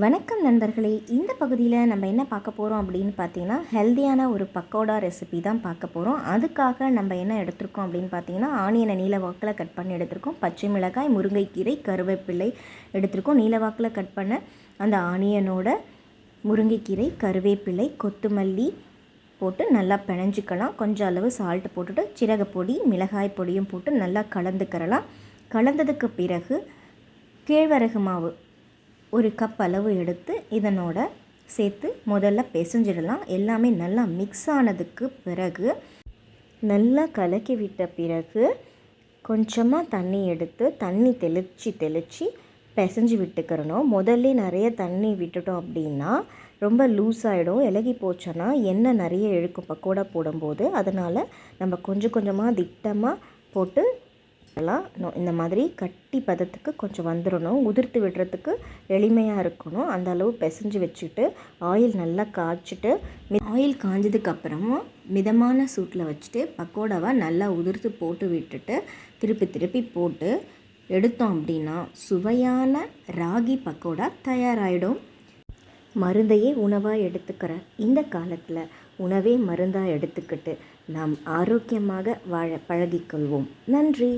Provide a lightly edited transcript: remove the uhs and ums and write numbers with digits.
வணக்கம் நண்பர்களே. இந்த பகுதியில் நம்ம என்ன பார்க்க போகிறோம் அப்படின்னு பார்த்தீங்கன்னா, ஹெல்த்தியான ஒரு பக்கோடா ரெசிபி தான் பார்க்க போகிறோம். அதுக்காக நம்ம என்ன எடுத்திருக்கோம் அப்படின்னு பார்த்தீங்கன்னா, ஆனியனை நீல வாக்கில் கட் பண்ணி எடுத்திருக்கோம். பச்சை மிளகாய், முருங்கைக்கீரை, கருவேப்பிலை எடுத்திருக்கோம். நீல வாக்கில் கட் பண்ண அந்த ஆனியனோட முருங்கைக்கீரை, கருவேப்பிலை, கொத்தமல்லி போட்டு நல்லா பிணைஞ்சிக்கலாம். கொஞ்சம் அளவு சால்ட் போட்டுட்டு சீரகப்பொடி, மிளகாய் பொடியும் போட்டு நல்லா கலந்துக்கிறலாம். கலந்ததுக்கு பிறகு கேழ்வரகு மாவு ஒரு கப் அளவு எடுத்து இதனோட சேர்த்து முதல்ல பிசைஞ்சிடலாம். எல்லாமே நல்லா மிக்ஸ் ஆனதுக்கு பிறகு நல்லா கலக்கி விட்ட பிறகு கொஞ்சமாக தண்ணி எடுத்து தண்ணி தெளித்து பிசைஞ்சு விட்டுக்கிறணும். முதல்ல நிறைய தண்ணி விட்டுட்டோம் அப்படின்னா ரொம்ப லூஸ் ஆகிடும். இலகி போச்சோன்னா எண்ணெய் நிறைய இழுக்கும் பக்கோடா போடும்போது. அதனால் நம்ம கொஞ்சம் கொஞ்சமாக திட்டமாக போட்டு இந்த மாதிரி கட்டி பதத்துக்கு கொஞ்சம் வந்துடணும். உதிர்த்து விடுறதுக்கு எளிமையாக இருக்கணும். அந்த அளவு பிசைஞ்சு வச்சுட்டு ஆயில் நல்லா காய்ச்சிட்டு ஆயில் காஞ்சதுக்கப்புறமா மிதமான சூட்டில் வச்சுட்டு பக்கோடாவை நல்லா உதிர்த்து போட்டு விட்டுட்டு திருப்பி போட்டு எடுத்தோம் அப்படின்னா சுவையான ராகி பக்கோடா தயாராகிடும். மருந்தையே உணவாக எடுத்துக்கிற இந்த காலத்தில் உணவே மருந்தாக எடுத்துக்கிட்டு நாம் ஆரோக்கியமாக வாழ பழகிக்கொள்வோம். நன்றி.